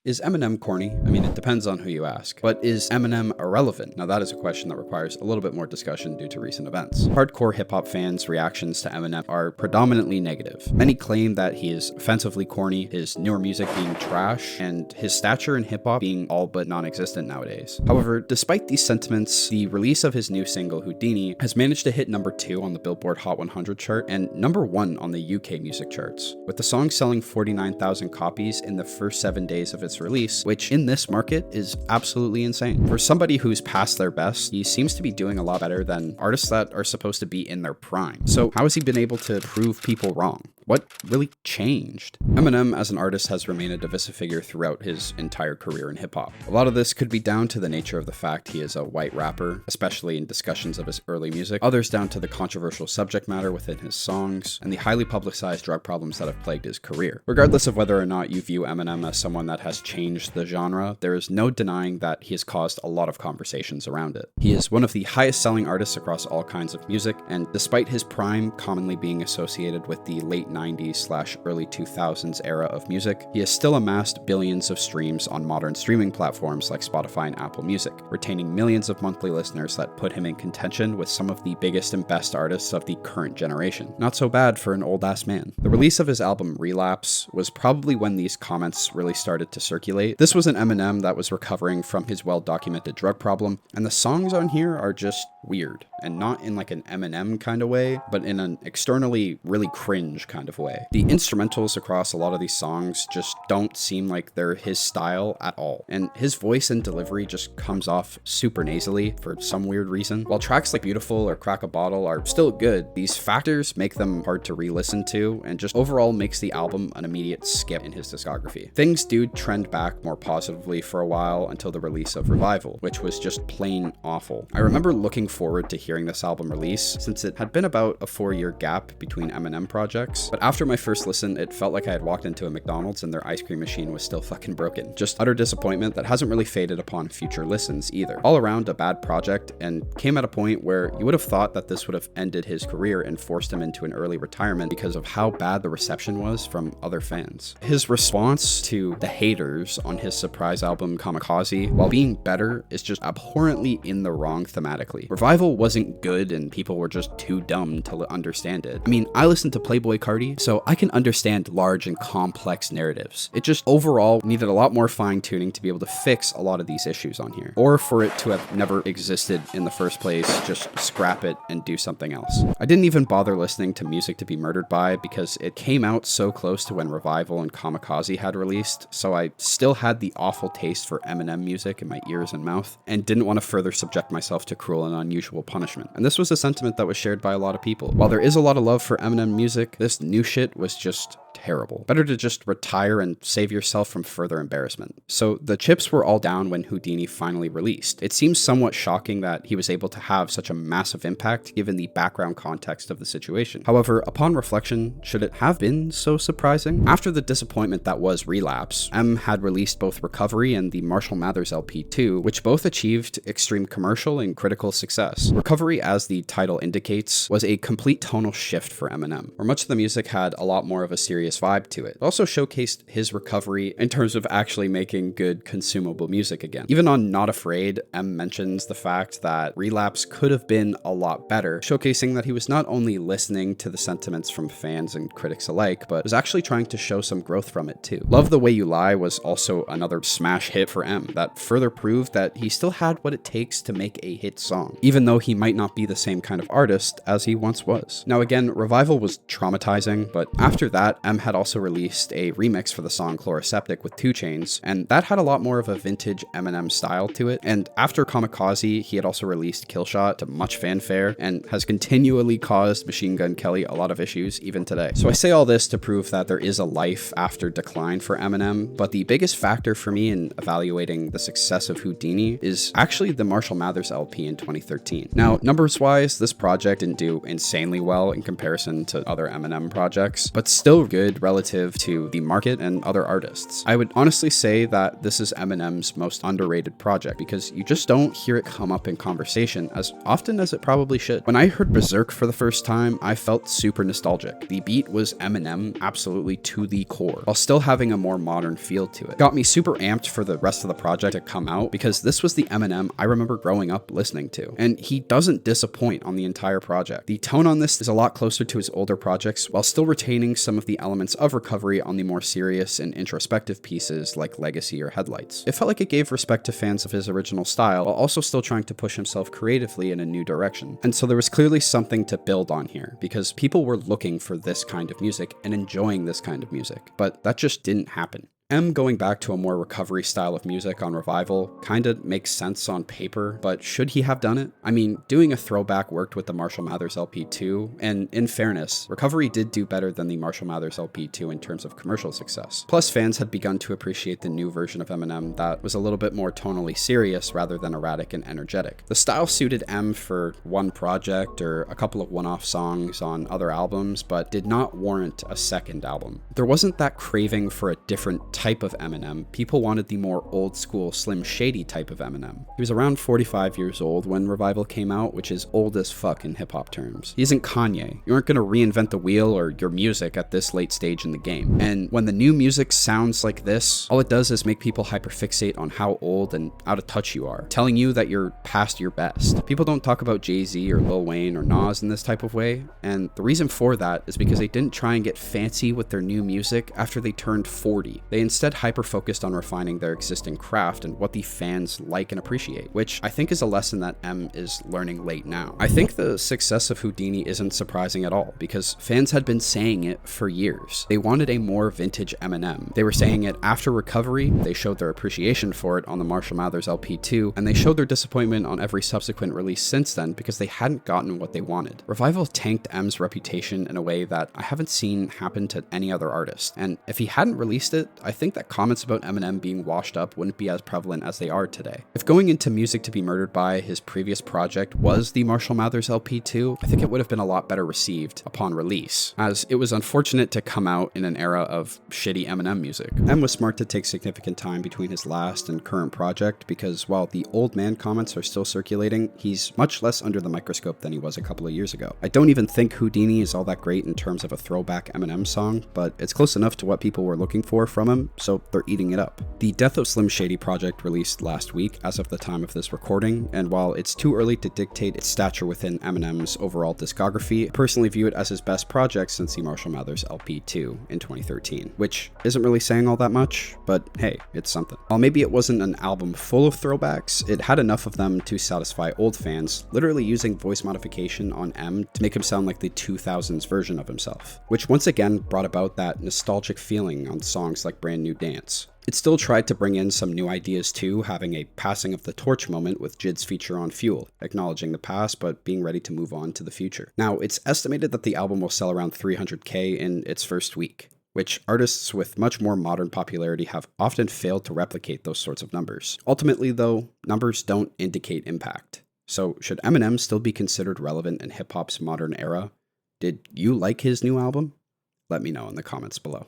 Is Eminem corny? I mean, it depends on who you ask. But is Eminem irrelevant? Now that is a question that requires a little bit more discussion due to recent events. Hardcore hip-hop fans' reactions to Eminem are predominantly negative. Many claim that he is offensively corny, his newer music being trash, and his stature in hip-hop being all but non-existent nowadays. However, despite these sentiments, the release of his new single, Houdini, has managed to hit number 2 on the Billboard Hot 100 chart and number 1 on the UK music charts, with the song selling 49,000 copies in the first 7 days of its release, which in this market is absolutely insane. For somebody who's past their best, he seems to be doing a lot better than artists that are supposed to be in their prime. So how has he been able to prove people wrong? What really changed? Eminem as an artist has remained a divisive figure throughout his entire career in hip-hop. A lot of this could be down to the nature of the fact he is a white rapper, especially in discussions of his early music, others down to the controversial subject matter within his songs, and the highly publicized drug problems that have plagued his career. Regardless of whether or not you view Eminem as someone that has changed the genre, there is no denying that he has caused a lot of conversations around it. He is one of the highest selling artists across all kinds of music, and despite his prime commonly being associated with the late 90s/early 2000s era of music, he has still amassed billions of streams on modern streaming platforms like Spotify and Apple Music, retaining millions of monthly listeners that put him in contention with some of the biggest and best artists of the current generation. Not so bad for an old-ass man. The release of his album Relapse was probably when these comments really started to circulate. This was an Eminem that was recovering from his well-documented drug problem, and the songs on here are just weird, and not in like an Eminem kind of way, but in an externally really cringe kind of way. The instrumentals across a lot of these songs just don't seem like they're his style at all, and his voice and delivery just comes off super nasally for some weird reason. While tracks like Beautiful or Crack a Bottle are still good, these factors make them hard to re-listen to, and just overall makes the album an immediate skip in his discography. Things do trend back more positively for a while until the release of Revival, which was just plain awful. I remember looking forward to hearing this album release, since it had been about a 4-year gap between Eminem projects, but after my first listen, it felt like I had walked into a McDonald's and their ice cream machine was still fucking broken. Just utter disappointment that hasn't really faded upon future listens either. All around a bad project, and came at a point where you would have thought that this would have ended his career and forced him into an early retirement because of how bad the reception was from other fans. His response to the haters on his surprise album Kamikaze, while being better, is just abhorrently in the wrong thematically. Revival wasn't good and people were just too dumb to understand it. I mean, I listen to Playboi Carti, so I can understand large and complex narratives. It just overall needed a lot more fine-tuning to be able to fix a lot of these issues on here. Or for it to have never existed in the first place, just scrap it and do something else. I didn't even bother listening to Music to Be Murdered By because it came out so close to when Revival and Kamikaze had released, so I still had the awful taste for Eminem music in my ears and mouth, and didn't want to further subject myself to cruel and unusual punishment. And this was a sentiment that was shared by a lot of people. While there is a lot of love for Eminem music, this new shit was just terrible. Better to just retire and save yourself from further embarrassment. So the chips were all down when Houdini finally released. It seems somewhat shocking that he was able to have such a massive impact given the background context of the situation. However, upon reflection, should it have been so surprising? After the disappointment that was Relapse, M had released both Recovery and the Marshall Mathers LP 2, which both achieved extreme commercial and critical success. Recovery, as the title indicates, was a complete tonal shift for Eminem, where much of the music had a lot more of a serious vibe to it. It also showcased his recovery in terms of actually making good consumable music again. Even on Not Afraid, M mentions the fact that Relapse could have been a lot better, showcasing that he was not only listening to the sentiments from fans and critics alike, but was actually trying to show some growth from it too. Love the Way You Lie was also another smash hit for M that further proved that he still had what it takes to make a hit song, even though he might not be the same kind of artist as he once was. Now again, Revival was traumatizing, but after that, M had also released a remix for the song Chloroseptic with 2 Chainz, and that had a lot more of a vintage Eminem style to it. And after Kamikaze, he had also released Killshot to much fanfare, and has continually caused Machine Gun Kelly a lot of issues even today. So I say all this to prove that there is a life after decline for Eminem, but the biggest factor for me in evaluating the success of Houdini is actually the Marshall Mathers LP in 2013. Now, numbers-wise, this project didn't do insanely well in comparison to other Eminem projects, but still good good relative to the market and other artists. I would honestly say that this is Eminem's most underrated project because you just don't hear it come up in conversation as often as it probably should. When I heard Berserk for the first time, I felt super nostalgic. The beat was Eminem absolutely to the core, while still having a more modern feel to it. Got me super amped for the rest of the project to come out because this was the Eminem I remember growing up listening to, and he doesn't disappoint on the entire project. The tone on this is a lot closer to his older projects while still retaining some of the elements of Recovery on the more serious and introspective pieces like Legacy or Headlights. It felt like it gave respect to fans of his original style while also still trying to push himself creatively in a new direction. And so there was clearly something to build on here because people were looking for this kind of music and enjoying this kind of music, but that just didn't happen. Going back to a more recovery style of music on Revival kinda makes sense on paper, but should he have done it? I mean, doing a throwback worked with the Marshall Mathers LP 2, and in fairness, Recovery did do better than the Marshall Mathers LP 2 in terms of commercial success. Plus, fans had begun to appreciate the new version of Eminem that was a little bit more tonally serious rather than erratic and energetic. The style suited M for one project or a couple of one-off songs on other albums, but did not warrant a second album. There wasn't that craving for a different type of Eminem. People wanted the more old school Slim Shady type of Eminem. He was around 45 years old when Revival came out, which is old as fuck in hip hop terms. He isn't Kanye. You aren't gonna reinvent the wheel or your music at this late stage in the game. And when the new music sounds like this, all it does is make people hyperfixate on how old and out of touch you are, telling you that you're past your best. People don't talk about Jay-Z or Lil Wayne or Nas in this type of way, and the reason for that is because they didn't try and get fancy with their new music after they turned 40. They instead hyper-focused on refining their existing craft and what the fans like and appreciate, which I think is a lesson that M is learning late now. I think the success of Houdini isn't surprising at all, because fans had been saying it for years. They wanted a more vintage Eminem. They were saying it after Recovery, they showed their appreciation for it on the Marshall Mathers LP 2, and they showed their disappointment on every subsequent release since then because they hadn't gotten what they wanted. Revival tanked M's reputation in a way that I haven't seen happen to any other artist, and if he hadn't released it, I think that comments about Eminem being washed up wouldn't be as prevalent as they are today. If Going Into Music to Be Murdered By, his previous project, was the Marshall Mathers LP 2, I think it would have been a lot better received upon release, as it was unfortunate to come out in an era of shitty Eminem music. M was smart to take significant time between his last and current project because while the old man comments are still circulating, he's much less under the microscope than he was a couple of years ago. I don't even think Houdini is all that great in terms of a throwback Eminem song, but it's close enough to what people were looking for from him, so they're eating it up. The Death of Slim Shady project released last week as of the time of this recording, and while it's too early to dictate its stature within Eminem's overall discography, I personally view it as his best project since the Marshall Mathers LP 2 in 2013, which isn't really saying all that much, but hey, it's something. While maybe it wasn't an album full of throwbacks, it had enough of them to satisfy old fans, literally using voice modification on M to make him sound like the 2000s version of himself, which once again brought about that nostalgic feeling on songs like Brand New Dance. It still tried to bring in some new ideas too, having a passing of the torch moment with Jid's feature on Fuel, acknowledging the past but being ready to move on to the future. Now, it's estimated that the album will sell around 300K in its first week, which artists with much more modern popularity have often failed to replicate those sorts of numbers. Ultimately though, numbers don't indicate impact. So should Eminem still be considered relevant in hip-hop's modern era? Did you like his new album? Let me know in the comments below.